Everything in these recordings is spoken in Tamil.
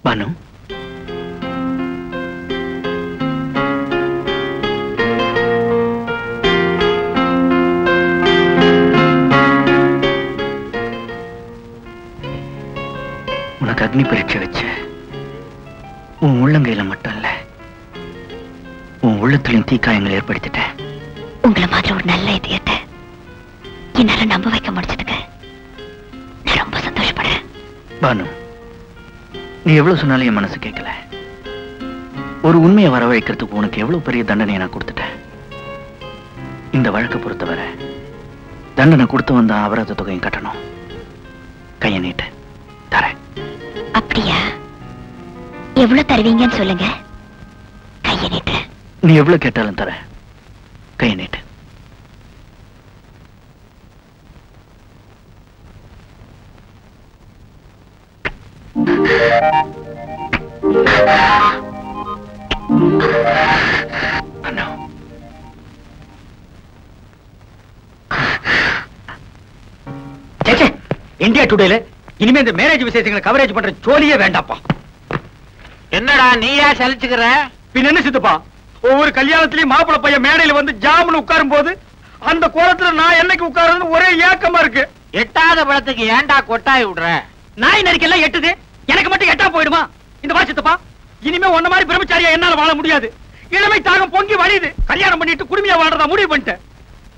பானு, உனக்கு அக்னி பரீட்சை வச்சு உன் உள்ளங்கையில மட்டும் இல்ல, உன் உள்ளத்திலும் தீக்காயங்கள் ஏற்படுத்திட்டேன். உங்களை மாதிரி ஒரு நல்ல இதயத்தை என்னால நம்ப வைக்க முடிச்சதுக்கு நான் ரொம்ப சந்தோஷப்படுறேன். பானு, நீ எவ்வளவு சொன்னாலும் என் மனசு கேட்கல. ஒரு உண்மையை வரவழைக்கிறதுக்கு உனக்கு எவ்வளவு பெரிய தண்டனையை நான் கொடுத்துட்டேன். இந்த வழக்கை பொறுத்தவரை தண்டனை கொடுத்து வந்த அபராத தொகையும் கட்டணும். கையை நீட்டு தரேன். அப்படியா? எவ்வளவு தருவீங்கன்னு சொல்லுங்க, கையை நீட்டு. நீ எவ்வளவு கேட்டாலும் தரேன். கையை நீட்டு. இந்தியா டுடேல இனிமே இந்த மேரேஜ் விசேஷங்களை கவரேஜ் பண்ற ஜோலியே வேண்டாப்பா. என்னடா நீயா சலிச்சுக்கிற? பின்ன என்ன சித்தப்பா, ஒவ்வொரு கல்யாணத்திலயும் மாப்பிள பையன் மேடையில வந்து ஜாமுன்னு உட்காரும் போது அந்த கோலத்துல நான் என்னைக்கு உட்காருன்னு ஒரே ஏக்கமா இருக்கு. எட்டாத பழத்துக்கு ஏன்டா கொட்டாய் விடுற? நாய் நரிக்கெல்லாம் எட்டுது, எனக்கு மட்டும் எட்டா போயிடுமா? இந்த வா சித்தப்பா, இனிமே ஒன்ன மாதிரி பிரம்மச்சாரியா என்னால வாழ முடியாது. இளமை தாகம் பொங்கி வழியுது. கல்யாணம் பண்ணிட்டு குடுமையா வாழ்றதா முடிவு பண்ணிட்டேன்.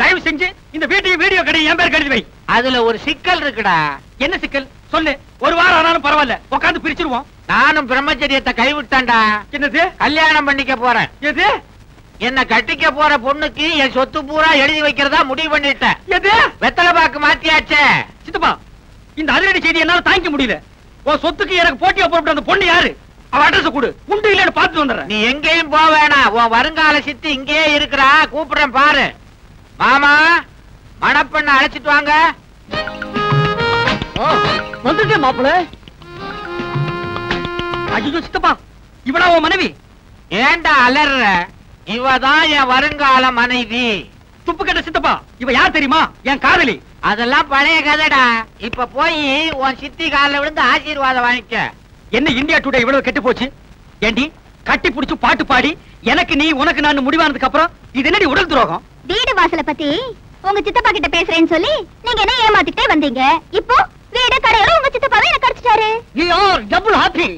தயவு செஞ்சு இந்த வீடியோ கடையை என் பேர் கழுதி வை. அதுல ஒரு சிக்கல் இருக்குடா. என்ன சிக்கல் சொல்லு. ஒரு வாரம் ஆனாலும் பரவாயில்ல, உட்காந்து பிரிச்சிருவோம். நானும் பிரம்மச்சரியத்தை கைவிட்டான்டா. என்னது? கல்யாணம் பண்ணிக்க போறேன். எது? என்ன கட்டிக்க போற பொண்ணுக்கு என் சொத்து பூரா எழுதி வைக்கிறதா முடிவு பண்ணிட்டேன். எது? வெத்தலை பாக்கு மாத்தியாச்சே. சித்தப்பா, இந்த அதிரடி செய்தி என்னால தாங்கிக்க முடியல. உன் சொத்துக்கு எனக்கு போட்டியா போட்டு அந்த பொண்ணு யாரு? அவ அட்ரஸ் கொடு, உண்டு இல்லன்னு பார்த்துட்டு வந்துடுறேன். நீ எங்கேயும் போக வேணாம், உன் வருங்கால சித்தி இங்கேயே இருக்கிறா. கூப்பிடுறேன் பாரு. மாமா, மணப்பெண்ண அழைச்சிட்டு வாங்க. வந்துட்டே மாப்பிள. ஐயோ சித்தப்பா, இவளா உன் மனைவி? ஏண்டா அலற? இவதான் என் வருங்கால மனைவி. துப்பு கட்ட சித்தப்பா, இவ யார் தெரியுமா? என் காதலி. அதெல்லாம் பழைய கதைடா. இப்ப போய் உன் சித்தி காலில் விழுந்து ஆசீர்வாதம் வாங்கிக்க. என்ன இந்தியா டுடே இவ்வளவு கெட்டு போச்சு? ஏண்டி கட்டி புடிச்சு பாட்டு பாடி எனக்கு நீ உனக்கு நான் முடிவானதுக்கு அப்புறம் இது என்னடி உடல் துரோகம்? வீடு வாசலை பத்தி உங்க சித்தப்பா கிட்ட பேசுறேன்னு சொல்லி நீங்க என்ன ஏமாத்திட்டே வந்தீங்க. இப்போ வீடு கடையோட உங்க சித்தப்பாவே என்ன கடிச்சிட்டாரு. நீ ஆர் டபுள் ஹாப்பி.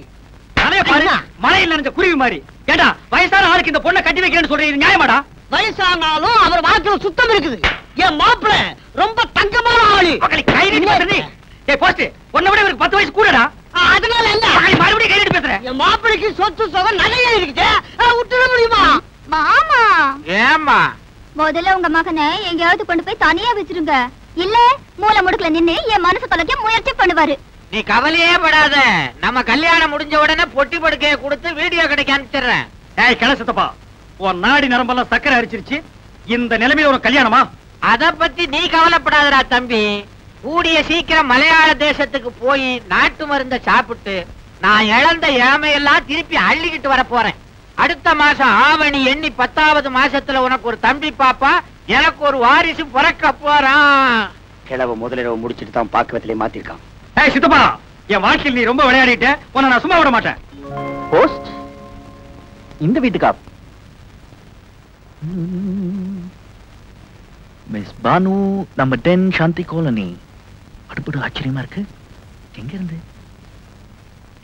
அடைய பாரு, மழையில் நனைஞ்ச குருவி மாதிரி. ஏண்டா வயசான ஆளுக்கு இந்த பொண்ணை கட்டி வைக்கிறேன்னு சொல்றீங்க, நியாயமாடா? வயசானாலும் அவர் வாக்குல சுத்தம் இருக்குது. என் மாப்பிள்ள ரொம்ப தங்கமான ஆளு. கை நீட்டி பேசுறீ. ஏய் போஸ்ட், உன்னை விட இவருக்கு 10 வயசு கூடடா. அதனால என்ன? மறுபடியும் கை நீட்டி பேசுறேன். என் மாப்பிளைக்கு சொத்து சுகம் நிறைய இருக்குது, விட்டுட முடியுமா? மாமா, ஏமா முதல்ல உங்க மகனை எங்கேயாவது கொண்டு போய் தனியா வச்சிருங்க. இல்ல மூல முடுக்கல நின்னு என் மனசு தொலைக்க முயற்சி பண்ணுவாரு. நீ கவலையே படாத. நம்ம கல்யாணம் முடிஞ்ச உடனே பொட்டி படுக்கையை கொடுத்து வீடியோ கடைக்கு அனுப்பிச்சிடுறேன். ஏய் கிளசத்தப்பா, உன் நாடி நரம்பெல்லாம் சக்கரை அரிச்சிருச்சு. இந்த நிலைமையில ஒரு கல்யாணமா? அத பத்தி நீ கவலைப்படாதடா தம்பி. கூடிய சீக்கிரம் மலையாள தேசத்துக்கு போய் நாட்டு மருந்த சாப்பிட்டு நான் இழந்த இளமையெல்லாம் திருப்பி அள்ளிக்கிட்டு வர போறேன். அடுத்த மாசம் ஆவணி எண்ணி 10வது மாசத்துல உனக்கு ஒரு தம்பி பாப்பா, எனக்கு ஒரு வாரிசு பிறக்க போறான். கிழவ முதலிரவு முடிச்சிட்டு தான் பாக்குவத்திலே மாத்திருக்கான். ஏய் சித்தப்பா, என் வாழ்க்கையில் நீ ரொம்ப விளையாடிட்ட. உன்னை நான் சும்மா விட மாட்டேன். போஸ்ட் இந்த வீட்டுக்கா? மிஸ் பானு, நம்ம 10 சாந்தி காலனி. அடுப்படு ஆச்சரியமா இருக்கு. எங்க இருந்து?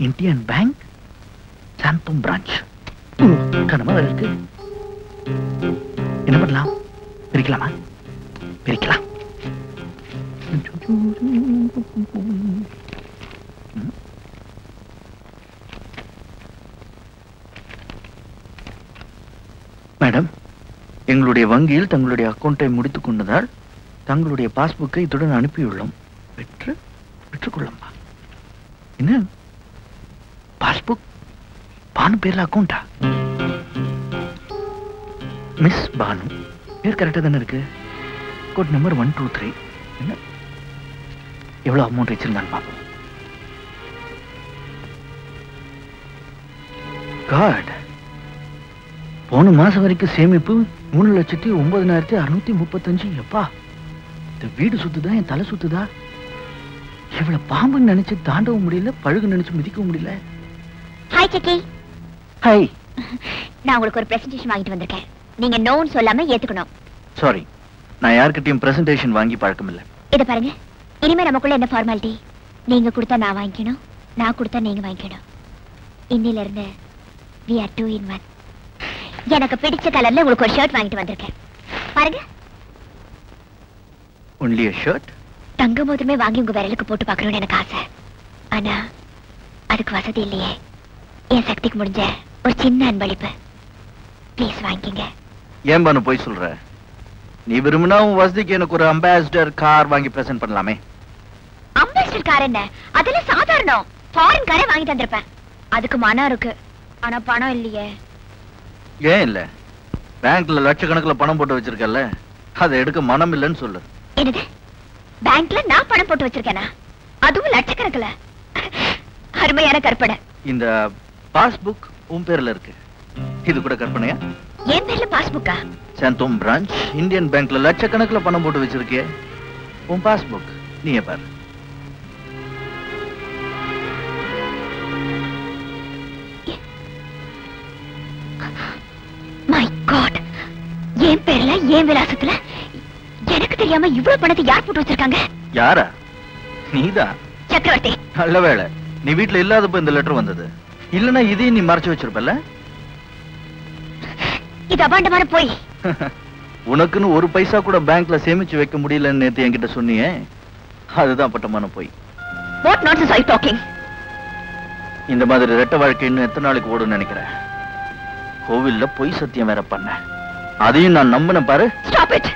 இந்தியன் பேங்க் சாந்தம் பிரான்ச். கனமா இருக்கு. என்ன பண்ணலாம்? பிரிக்கலாமா? பிரிக்கலாம். மேடம், எங்களுடைய வங்கியில் தங்களுடைய அக்கௌண்டை முடித்துக் கொண்டதால் தங்களுடைய பாஸ்புக்கை இத்துடன் அனுப்பியுள்ளோம். பெற்றுக்கொள்ளம்பா. என்ன பாஸ்புக்? பானு பேர்ல அக்கௌண்டா? மிஸ் பானு பேர் கரெக்டா தானே இருக்கு? Code number 123. என்ன எவ்வளவு அமௌண்ட் வச்சிருந்தான்னு பாப்போம். காட், போன மாசம் வரைக்கும் சேமிப்பு 3,09,635. எப்பா, இந்த வீடு சுத்துதா என் தலை சுத்துதா? இவ்வளவு பாம்புன்னு நினைச்சு தாண்டவும் முடியல, பழுகு நினைச்சு மிதிக்கவும் முடியல. ஹாய் செக்கி. ஹாய். நான் உங்களுக்கு ஒரு பிரசன்டேஷன் வாங்கிட்டு வந்திருக்கேன். நீங்க நோன்னு சொல்லாம ஏத்துக்கணும். சாரி, நான் யார்கிட்டயும் பிரசன்டேஷன் வாங்கி பழக்கம் இல்ல. இத பாருங்க, இனிமே நமக்குள்ள என்ன ஃபார்மாலிட்டி? நீங்க கொடுத்தா நான் வாங்கிக்கணும், நான் கொடுத்தா நீங்க வாங்கிக்கணும். இன்னில இருந்து we are 2 in 1. எனக்கு பிடிச்ச கலர்ல உங்களுக்கு ஒரு ஷர்ட் வாங்கிட்டு வந்திருக்கேன். பாருங்க. Only a shirt? தங்க மோதிரமே வாங்கி உங்க விரலுக்கு போட்டு பார்க்கணும்னு எனக்கு ஆசை. ஆனா அதுக்கு வசதி இல்லையே. என் சக்திக்கு முடிஞ்ச ஒரு சின்ன அன்பளிப்பு. ப்ளீஸ் வாங்கிக்கங்க. ஏன் பானு போய் சொல்ற? நீ விரும்பினா உன் வசதிக்கு எனக்கு ஒரு அம்பாசிடர் கார் வாங்கி பிரசன்ட் பண்ணலாமே. அம்பாசிடர் கார் என்ன? அதெல்லாம் சாதாரணம். ஃபாரின் காரே வாங்கி தந்திருப்பேன். அதுக்கு மனம் இருக்கு, ஆனா பணம் இல்லையே. ஏன் இல்ல? பேங்க்ல லட்சக்கணக்குல பணம் போட்டு வச்சிருக்கல, அதை எடுக்க மனம் இல்லைன்னு சொல்லு. என்னது? பேங்க்ல நான் பணம் போட்டு வச்சிருக்கேனா? அதுவும் லட்சக்கணக்குல? அருமையான கற்பனை. இந்த பாஸ்புக் உன் பேர்ல இருக்கு, இது கூட கற்பனையா? என் பேர்ல பாஸ்புக்கா? சாந்தோம் பிரான்ச் இந்தியன் பேங்க்ல லட்சக்கணக்குல பணம் போட்டு வச்சிருக்கே, உன் பாஸ்புக் நீயே பாரு. மை காட், என் பேர்ல என் விலாசத்துல எனக்கு தெரியாம இவ்வளவு பணத்தை யார் போட்டு வச்சிருக்காங்க? யாரா? நீதான். சக்கரவர்த்தி. நல்ல வேளை நீ வீட்டுல இல்லாதப்ப இந்த லெட்டர் வந்தது. இல்லனா இதையும் நீ மறைச்சு வச்சிருப்பல. இது அபாண்டமான போய். உனக்குன்னு ஒரு பைசா கூட பேங்க்ல சேமிச்சு வைக்க முடியலன்னு நேத்து என்கிட்ட சொன்னியே, அதுதான் பட்டமான போய். What nonsense are you talking? இந்த மாதிரி ரெட்ட வாழ்க்கை இன்னும் எத்தனை நாளைக்கு ஓடுன்னு நினைக்கிறேன்? கோவில்ல பொய் சத்தியம் வேற பண்ண, அதையும் நான் நம்பின பாரு. Stop it.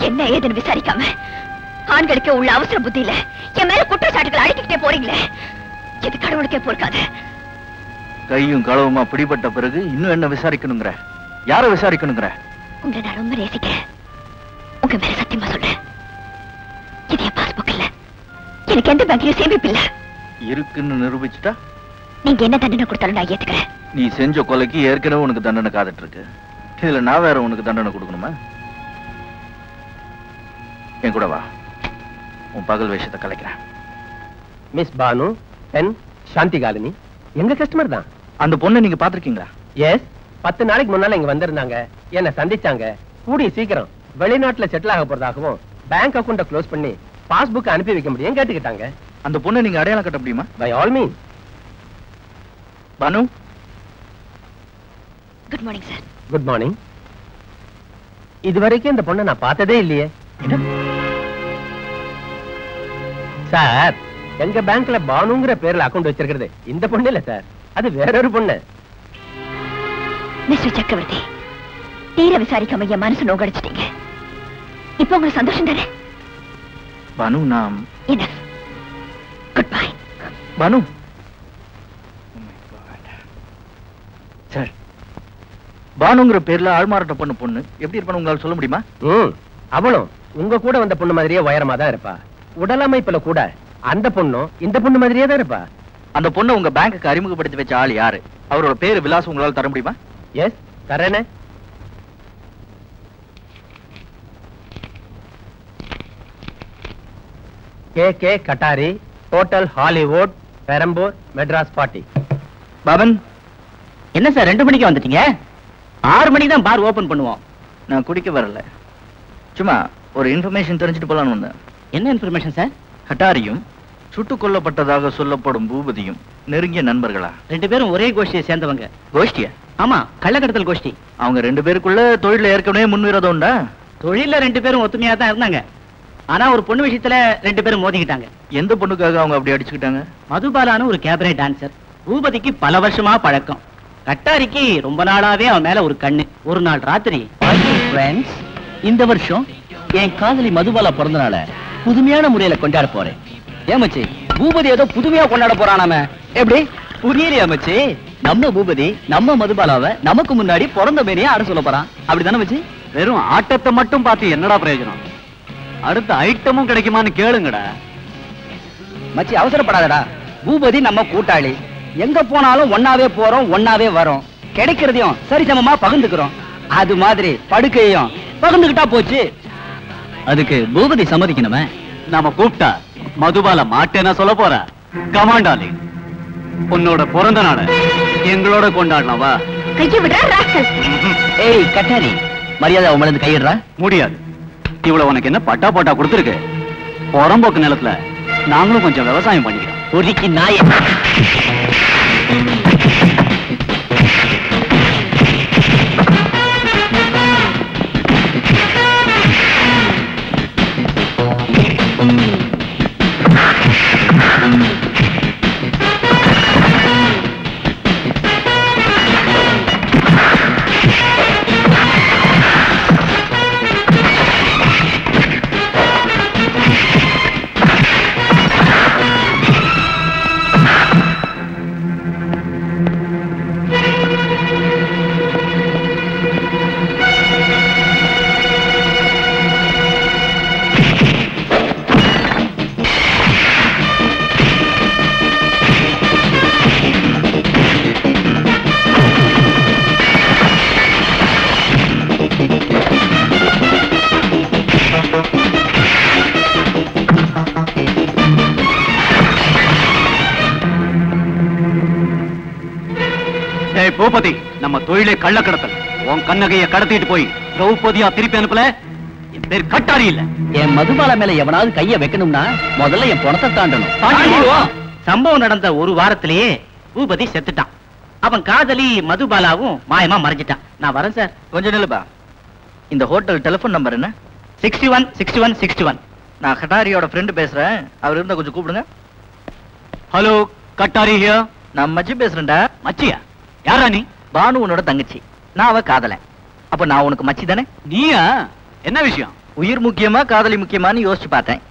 என்ன ஏதுன்னு விசாரிக்காம ஆண்களுக்கு உள்ள அவசர புத்தியில என் மேல குற்றச்சாட்டுகள் அடிக்கிட்டே போறீங்களே, இது கடவுளுக்கே பொறுக்காது. கையும் களவுமா பிடிபட்ட பிறகு இன்னும் என்ன விசாரிக்கணுங்கிற? யார விசாரிக்கணுங்கிற? உங்களை நான் ரொம்ப நேசிக்கிறேன். உங்க மேல சத்தியமா சொல்றேன், இது என் பாஸ்புக் இல்ல, எனக்கு எந்த பேங்க்லயும் சேமிப்பு இல்ல. இருக்குன்னு நிரூபிச்சுட்டா நீங்க என்ன தண்டனை கொடுத்தாலும் நான் ஏத்துக்கிறேன். நீ செஞ்ச கொலைக்கு ஏற்கனவே உனக்கு தண்டனை காத்துட்டு இருக்கு, இதுல நான் வேற உனக்கு தண்டனை கொடுக்கணுமா? என் கூட வா, உன் பகல் வேஷத்தை கலைக்கிறேன். மிஸ் பானு என் சாந்திகாலினி எங்க கஸ்டமர் தான். அந்த பொண்ணை நீங்க பாத்திருக்கீங்களா? எஸ், 10 நாளைக்கு முன்னால இங்க வந்திருந்தாங்க, என்ன சந்திச்சாங்க. கூடிய சீக்கிரம் வெளிநாட்டுல செட்டில் ஆக போறதாகவும் பேங்க் அக்கௌண்ட க்ளோஸ் பண்ணி பாஸ்புக் அனுப்பி வைக்க முடியும் கேட்டுக்கிட்டாங்க. அந்த பொண்ணை நீங்க அடையாளம் கட்ட முடியுமா? By all mean. Banu. Good morning sir. Good morning. இதுவரைக்கும் இந்த பொண்ணை நான் பார்த்ததே இல்லையே. சார், எங்க பேங்க்ல பானுங்கிற பேர்ல அக்கௌண்ட் வச்சிருக்கிறது இந்த பொண்ணு இல்ல சார், அது வேறொரு பொண்ணு. மிஸ்டர் சக்கரவர்த்தி, தீர விசாரிக்காம என் மனசு நோக்கடிச்சிட்டீங்க. இப்போ உங்களுக்கு சந்தோஷம் தானே? பானு, நாம் என்ன? Good bye. பானு. சார், பானுங்கிற பேர்ல ஆள்மாறாட்டம் பண்ண பொண்ணு எப்படி இருப்பான்னு உங்களால சொல்ல முடியுமா? அவளும் உங்க கூட வந்த பொண்ணு மாதிரியே உயரமா தான் இருப்பா. உடலமைப்புல கூட அந்த பொண்ணும் இந்த பொண்ணு மாதிரியே தான் இருப்பா. அந்த பொண்ணை உங்க பேங்க்குக்கு அறிமுகப்படுத்தி வச்ச ஆள் யாரு? அவரோட பேரு விலாசம் உங்களால தர முடியுமா? எஸ், தரேனே. K Kattari, hotel Hollywood, Perambur, Madras party. பாபன், என்ன சார் 2 மணிக்கு வந்துட்டீங்க? 6 மணிக்கு தான் பார் ஓபன் பண்ணுவோம். நான் குடிக்க வரல, சும்மா ஒரு இன்ஃபர்மேஷன் தெரிஞ்சுட்டு போலான்னு வந்தேன். என்ன இன்ஃபர்மேஷன் சார்? கட்டாரியும் சுட்டுக் கொல்லப்பட்டதாக சொல்லப்படும் பூபதியும் நெருங்கிய நண்பர்களா? 2 பேரும் ஒரே கோஷ்டியை சேர்ந்தவங்க. கோஷ்டியா? ஆமா, கள்ளக்கடத்தல் கோஷ்டி. அவங்க 2 பேருக்குள்ள தொழில ஏற்கனவே முன்விரோதம் உண்டா? தொழில 2 பேரும் ஒத்துமையா தான் இருந்தாங்க. ஆனா ஒரு பொண்ணு விஷயத்துல 2 பேரும் மோதிக்கிட்டாங்க. எந்த பொண்ணுக்காக அவங்க அப்படி அடிச்சுக்கிட்டாங்க? மதுபாலான ஒரு கேபரே டான்சர். பூபதிக்கு பல வருஷமா பழக்கம். கட்டாரிக்கு ரொம்ப நாளாவே அவன் மேல ஒரு கண்ணு. ஒரு நாள் ராத்திரி, ஃப்ரெண்ட்ஸ், இந்த வருஷம் என் காதலி மதுபாலா பிறந்த நாள புதுமையான முறையில கொண்டாட போறேன். ஏமச்சி, பூபதி ஏதோ புதுமையா கொண்டாட போறானாம. எப்படி புரியலையா மச்சி? நம்ம பூபதி நம்ம மதுபாலாவை நமக்கு முன்னாடி பிறந்த மேரியே ஆட சொல்ல போறான். அப்படிதானே மச்சி? வெறும் ஆட்டத்தை மட்டும் பார்த்து என்னடா பிரயோஜனம்? அடுத்த ஐட்டமும் கிடைக்குமான்னு கேளுங்கடா. மச்சி, அவசரப்படாதடா. பூபதி நம்ம கூட்டாளி. எங்க போனாலும் ஒன்னாவே போறோம், ஒன்னாவே வரோம். கிடைக்கிறதையும் சரிசமமா பகிர்ந்துக்கிறோம். அது மாதிரி படுக்கையும் பகிர்ந்துகிட்டா போச்சு. அதுக்கு பூபதி சம்மதிக்கணுமே. நாம கூப்பிட்டா மதுபால மாட்டேன்னா சொல்ல போற. கமாண்டாலி, உன்னோட பிறந்த நாள எங்களோட கொண்டாடலாம் வா. கையை விடுறா ராஸ்கல். ஏய் கட்டாரி, மரியாதை அவன் மேல கையிடுறா. முடியாது. இவ்வளவு உனக்கு என்ன பட்டா போட்டா கொடுத்துருக்கு? புறம்போக்கு நிலத்துல நாங்களும் கொஞ்சம் விவசாயம் பண்ணிக்கிறோம். ஒதுக்கி நாய. பூபதி, நம்ம தொழிலே கள்ள கடத்தல். உன் கண்ணகைய கடத்திட்டு போய் திரௌபதியா திருப்பி அனுப்பல, என் பேர் கட்டாரி இல்ல. என் மதுபாலா மேல எவனாவது கைய வைக்கணும்னா முதல்ல என் பணத்தை தாண்டணும். சம்பவம் நடந்த ஒரு வாரத்திலேயே பூபதி செத்துட்டான். அவன் காதலி மதுபாலாவும் மாயமா மறைஞ்சிட்டான். நான் வரேன் சார். கொஞ்சம் நில்லுப்பா. இந்த ஹோட்டல் டெலிபோன் நம்பர் என்ன? 61 61 61. நான் கட்டாரியோட ஃப்ரெண்ட் பேசுறேன். அவர் இருந்தா கொஞ்சம் கூப்பிடுங்க. Hello, Kattari here. நான் மச்சி பேசுறேன்டா. மச்சியா? யாரா நீ? பானு உன்னோட தங்கச்சி. நான் அவ காதலன். அப்ப நான் உனக்கு மச்சி தானே? நீயா? என்ன விஷயம்? உயிர் முக்கியமா காதலி முக்கியமான்னு யோசிச்சு பார்த்தேன்.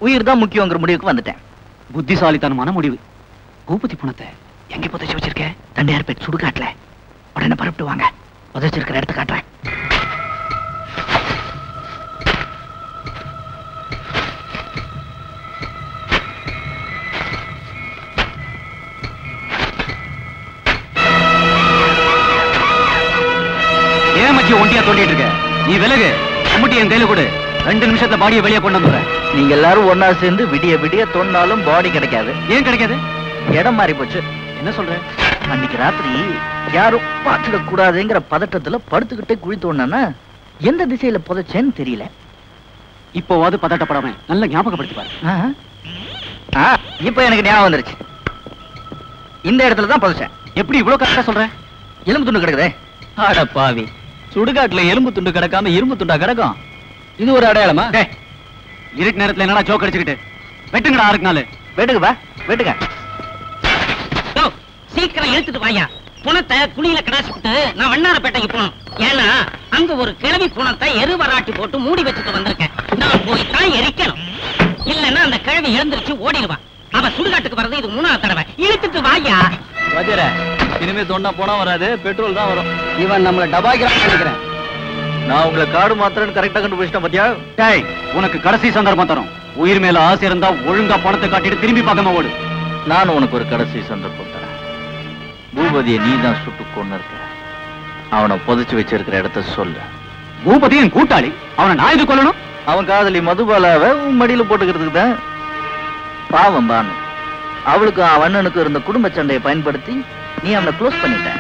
உயிர் தான் முக்கியங்கிற முடிவுக்கு வந்துட்டேன். புத்திசாலித்தனமான முடிவு. பூபதி பணத்தை எங்க புதைச்சு வச்சிருக்க? தண்டையார்பேட் சுடுகாட்டுல. உடனே பரப்பிட்டு வாங்க, புதைச்சிருக்கிற இடத்த காட்டுறேன். ஒண்டியா தோண்டிட்டு இருக்க? நீ விலகு. கம்பட்டி என் கையில கொடு. 2 நிமிஷத்துல பாடியை வெளியே கொண்டு வந்துடுறேன். நீங்க எல்லாரும் ஒன்னா சேர்ந்து விடிய விடிய தோண்டினாலும் பாடி கிடைக்காது. ஏன் கிடைக்காது? இடம் மாறி போச்சு. என்ன சொல்ற? அன்னைக்கு ராத்திரி யாரும் பார்த்துட கூடாதுங்கிற பதட்டத்துல படுத்துக்கிட்டே குழி தோண்டினா எந்த திசையில புதைச்சேன்னு தெரியல. இப்போவாது பதட்டப்படாம நல்ல ஞாபகப்படுத்தி பாரு. இப்ப எனக்கு ஞாபகம் வந்துருச்சு. இந்த இடத்துல தான் புதைச்சேன். எப்படி இவ்வளவு கரெக்டா சொல்ற? எலும்பு துண்டு கிடக்குதே. அட பாவி, சுடுகாட்டுல எலும்பு துண்டு கிடக்காம இரும்பு துண்டா கிடக்கும். இது ஒரு அடையாளமா? இருட்டு நேரத்துல என்னடா ஜோக் அடிச்சுக்கிட்டு? வெட்டுங்கடா 6 நாள். வெட்டுங்க வெட்டுங்க. சீக்கிரம் இழுத்துட்டு வாயா. புணத்தை குழியில கடாசிட்டு நான் வண்ணாரப்பேட்டைக்கு போகணும். ஏன்னா அங்க ஒரு கிழவி புணத்தை எருவராட்டி போட்டு மூடி வச்சுட்டு வந்திருக்கேன். நான் போய் தான் எரிக்கணும். இல்லன்னா அந்த கிழவி எழுந்திருச்சு ஓடிடுவான். அவ சுடுகாட்டுக்கு வர்றது இது 3ஆவது தடவை. இழுத்துட்டு வாயா. வஜர, இனிமே தொண்டா போனா வராது, பெட்ரோல் தான் வரும். இவன் நம்மள டபாய்க்கிறான்னு நினைக்கிறேன். நான் உங்களை காடு மாத்திரன்னு கரெக்டா கண்டுபிடிச்சிட்டேன் பாத்தியா? டேய், உனக்கு கடைசி சந்தர்ப்பம் தரும். உயிர் மேல ஆசை இருந்தா ஒழுங்கா பணத்தை காட்டிட்டு திரும்பி பார்க்காம ஓடு. நான் உனக்கு ஒரு கடைசி சந்தர்ப்பம் தரேன். பூபதியை நீ தான் சுட்டு கொண்டு இருக்க. அவனை புதைச்சு வச்சிருக்கிற இடத்த சொல்லு. பூபதி என் கூட்டாளி. அவனை நான் இது கொல்லணும்? அவன் காதலி மதுபாலாவை உன் மடியில போட்டுக்கிறதுக்கு தான். பாவம் பானு, அவளுக்கு அவனுக்கு இருந்த குடும்ப சண்டையை பயன்படுத்தி நீ அவனை க்ளோஸ் பண்ணிட்ட.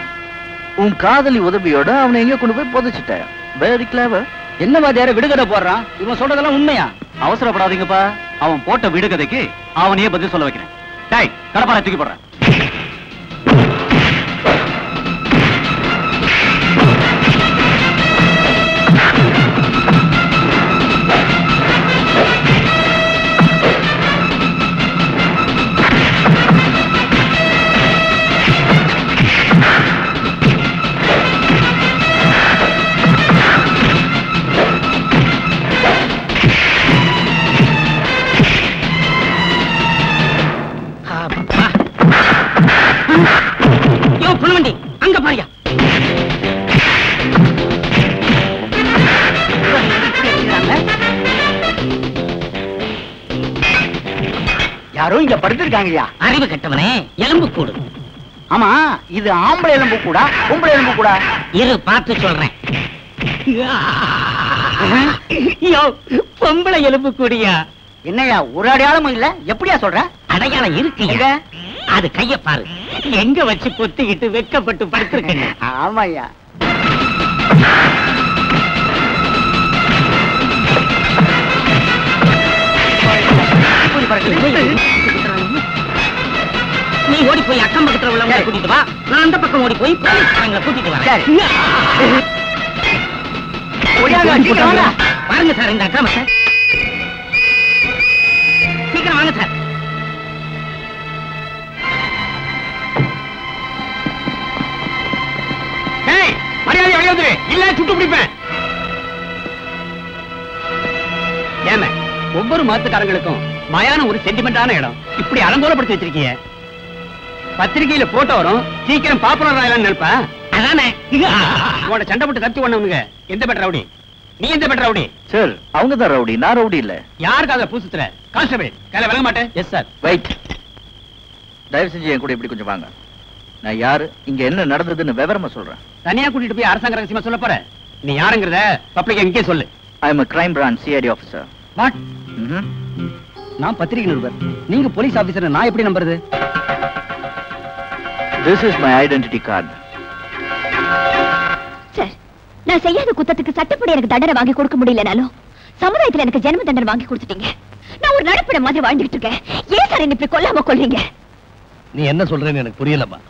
உன் காதலி உதவியோட அவனை எங்க கொண்டு போய் புதைச்சிட்ட. Very clever. என்ன மாதிரியார விடுகதை போடுறான்? இவன் சொல்றதெல்லாம் உண்மையா? அவசரப்படாதீங்கப்பா. அவன் போட்ட விடுகதைக்கு அவனையே பதில் சொல்ல வைக்கிறேன். டேய், கடப்பாரை தூக்கி போடுறேன். புனவண்டி அங்க பாரியா. யாரோ இங்க படுத்திருக்காங்கய்யா. அறிவு கட்டவனே, எலும்பு கூடு. ஆமா, இது ஆம்பளை எலும்பு கூடா பொம்பளை எலும்பு கூடா? இரு பார்த்து சொல்றேன். பொம்பளை எலும்பு கூடியா? என்னையா ஒரு அடையாளமும் இல்ல, எப்படியா சொல்ற? அடையாளம் இருக்கு. அது கைய பாரு, எங்க வச்சு பொத்திக்கிட்டு வெக்கப்பட்டு படுத்திருக்கேன். ஆமாய்யா. நீ ஓடி போய் அக்கம் பக்கத்துல உள்ளவங்களை கூட்டிட்டு வா, நான் அந்த பக்கம் ஓடி போய் போலீஸ்காரங்களை கூட்டிட்டு வரேன். பாருங்க சார் இந்த அக்கிரமத்தை. சீக்கிரம் வாங்க சார். மரியாதை வெளியே இல்ல சுட்டு பிடிப்பேன். ஏமே ஒவ்வொரு மதத்துக்காரங்களுக்கும் மயான ஒரு சென்டிமெண்டான இடம் இப்படி அலங்கோலப்படுத்தி வச்சிருக்கீங்க. பத்திரிகையில போட்டோ வரும், சீக்கிரம் பாப்புலர் ஆகலாம்னு நினைப்பா. அதானே உங்களோட சண்டை போட்டு கத்தி ஒண்ணவனுங்க. எந்த பெட்ட ரவுடி? நீ எந்த பெட்ட ரவுடி? சார் அவங்க தான் ரவுடி, நான் ரவுடி இல்ல. யாருக்கு அதுல பூசுத்துற? கான்ஸ்டபிள் கையில விளங்க மாட்டேன். Yes sir. வெயிட், தயவு செஞ்சு என் கூட இப்படி கொஞ்சம் வாங்க. நான் யாரு, இங்க என்ன நடந்ததுன்னு விவரமா சொல்றேன். தனியா கூட்டிட்டு போய் அரசாங்க ரகசியமா சொல்ல போற? நீ யாருங்கிறத பப்ளிக் எங்கே சொல்லு. I am a crime branch CID officer. What? நான் பத்திரிகை நிருபர், நீங்க போலீஸ் ஆபீசர், நான் எப்படி நம்புறது? This is my identity card. Sir, நான் செய்யாத குத்தத்துக்கு சட்டப்படி எனக்கு தண்டனை வாங்கி கொடுக்க முடியலனாலும் சமுதாயத்துல எனக்கு ஜென்ம தண்டனை வாங்கி கொடுத்துட்டீங்க. நான் ஒரு நடப்பிட மாதிரி வாழ்ந்துகிட்டு இருக்கேன். ஏன் சார் என்ன இப்படி கொல்லாம கொல்றீங்க? நீ என்ன சொல்றேன்னு எனக்கு புரியலம்மா.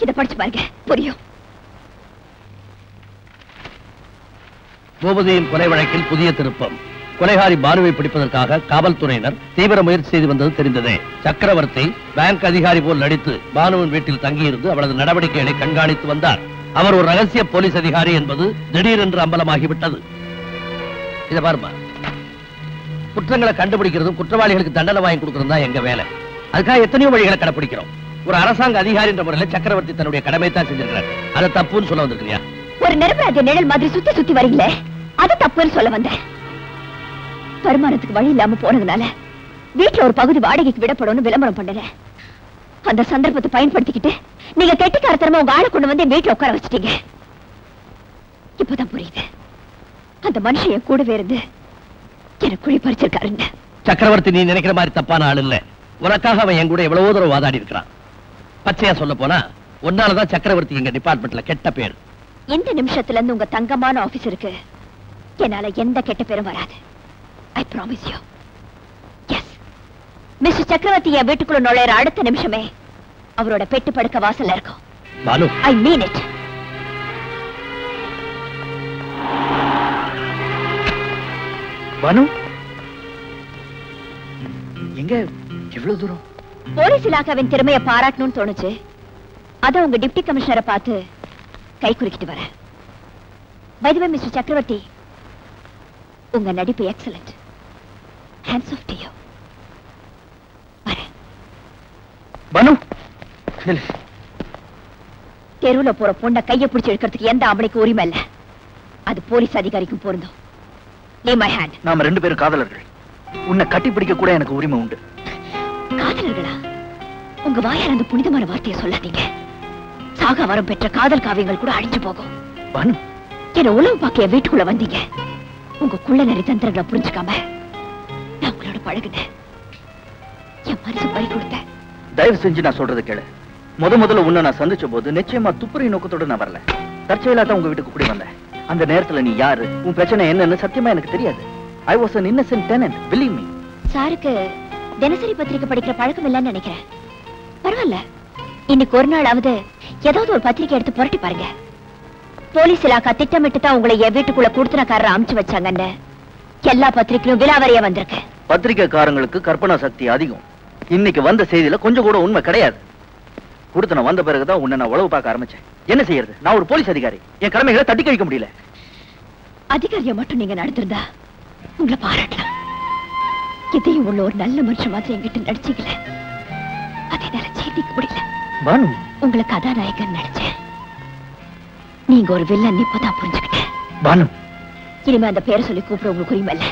இத படிச்சு பாருங்க, புரியும். பூபதியின் கொலை வழக்கில் புதிய திருப்பம். கொலைகாரி பானுவை பிடிப்பதற்காக காவல்துறையினர் தீவிர முயற்சி செய்து வந்தது தெரிந்ததே. சக்கரவர்த்தி பேங்க் அதிகாரி போல் நடித்து பானுவின் வீட்டில் தங்கியிருந்து அவளது நடவடிக்கைகளை கண்காணித்து வந்தார். அவர் ஒரு ரகசிய போலீஸ் அதிகாரி என்பது திடீரென்று அம்பலமாகிவிட்டது. இத பாருமா, குற்றங்களை கண்டுபிடிக்கிறதும் குற்றவாளிகளுக்கு தண்டனை வாங்கி கொடுக்கறதும் தான் எங்க வேலை. அதுக்காக எத்தனையோ வழிகளை கடைபிடிக்கிறோம். ஒரு அரசாங்க அதிகாரி என்ற முறையில் சக்கரவர்த்தி தன்னுடைய கடமை தான் செஞ்சிருக்கிறார். அதை தப்புன்னு சொல்ல வந்திருக்கியா? ஒரு நிரபராத நிழல் மாதிரி சுத்தி சுத்தி வரீங்களே, அது தப்புன்னு சொல்ல வந்தேன். வருமானத்துக்கு வழி இல்லாம போனதுனால வீட்டுல ஒரு பகுதி வாடகைக்கு விடப்படும் விளம்பரம் பண்ணல. அந்த சந்தர்ப்பத்தை பயன்படுத்திக்கிட்டு நீங்க கெட்டிக்காரத்தனமா உங்க ஆளை கொண்டு வந்து வீட்டுல உட்கார வச்சிட்டீங்க. இப்பதான் புரியுது, அந்த மனுஷன் என் கூடவே இருந்து எனக்கு குழி பறிச்சிருக்காருன்னு. சக்கரவர்த்தி நீ நினைக்கிற மாதிரி தப்பான ஆள் இல்ல. உனக்காக அவன் என் கூட எவ்வளவோ தூரம் வாதாடி இருக்கிறான். பச்சையா சொல்ல போனா ஒன்னாலதான் சக்கரவர்த்தி எங்க டிபார்ட்மெண்ட்ல கெட்ட பேர். இந்த நிமிஷத்துல இருந்து உங்க தங்கமான ஆபீஸருக்கு என்னால எந்த கெட்ட பேரும் வராது. I promise you. Yes. Mister சக்கரவர்த்தி என் வீட்டுக்குள்ள நுழையிற அடுத்த நிமிஷமே அவரோட பெட்டு படுக்க வாசல்ல இருக்கும். Banu, I mean it. Banu எங்க இவ்வளவு தூரம்? போலீஸ் இலாக்காவின் திறமையை பாராட்டணும்னு தோணுச்சு. அத உங்க டிப்டி கமிஷனரை பார்த்து கை குலுக்கிட்டு வரேன். By the way, mister Chakravarthy, உங்க நடிப்பு excellent. Hands off to you. Banu, தெருவுல போற பொண்ண கையை பிடிச்சு எடுக்கிறதுக்கு எந்த ஆம்பளைக்கு உரிமை இல்ல. அது போலீஸ் அதிகாரிக்கும் பொருந்தும். Leave my hand. நாம ரெண்டு பேரும் காதலர்கள். உன்னை கட்டி பிடிக்க கூட எனக்கு உரிமை உண்டு. காதலர்களா? உங்க வாயால் அந்த புனிதமான வார்த்தையை சொல்லாதீங்க. சாக வரம் பெற்ற காதல் காவியங்கள் கூட அழிஞ்சு போகும். பானு, என்ன உளவு பார்க்க வீட்டுக்குள்ள வந்தீங்க. உங்க குள்ள நெறி தந்திரங்களை புரிஞ்சுக்காம நான் உங்களோட பழகுனேன். என் மனசு பறி கொடுத்தேன். தயவு செஞ்சு நான் சொல்றது கேளு. முதல்ல உன்னை நான் சந்திச்ச போது நிச்சயமா துப்புரை நோக்கத்தோட நான் வரல. தற்செயலா தான் உங்க வீட்டுக்கு கூடி வந்தேன். அந்த நேரத்துல நீ யாரு, உன் பிரச்சனை என்னன்னு சத்தியமா எனக்கு தெரியாது. I was an innocent tenant, believe me. சாருக்கு தினசரி பத்திரிக்கை படிக்கிற பழக்கம் இல்லைன்னு நினைக்கிறேன். பரவாயில்ல, இன்னைக்கு ஒரு நாளாவது ஏதாவது ஒரு பத்திரிக்கை எடுத்து புரட்டி பாருங்க. போலீஸ் இலாக்கா திட்டமிட்டு தான் உங்களை என் வீட்டுக்குள்ள கூடுத்தனக்காரர் அமுச்சு வச்சாங்கன்னு எல்லா பத்திரிக்கையும் விலாவரியா வந்திருக்கு. பத்திரிக்கைக்காரங்களுக்கு கற்பனா சக்தி அதிகம். இன்னைக்கு வந்த செய்தியில கொஞ்சம் கூட உண்மை கிடையாது. கொடுத்தன வந்த பிறகுதான் உன்னை நான் உளவு பார்க்க ஆரம்பிச்சேன். என்ன செய்யறது? நான் ஒரு போலீஸ் அதிகாரி. என் கடமைகளை தட்டி கழிக்க முடியல. அதிகாரியை மட்டும் நீங்க நடத்திருந்தா உங்களை பாராட்டலாம். இதையும் உள்ள ஒரு நல்ல மனுஷன் மாதிரி என்கிட்ட நடிச்சீங்கள, அதை நினைச்சேதிக்க முடியல. பானு, உங்களை கதாநாயகன் நினைச்சேன். நீங்க ஒரு வில்லன் இப்பதான் புரிஞ்சுக்கிட்டேன். பானு, இனிமே அந்த பேரை சொல்லி கூப்பிட உங்களுக்கு உரிமை இல்ல.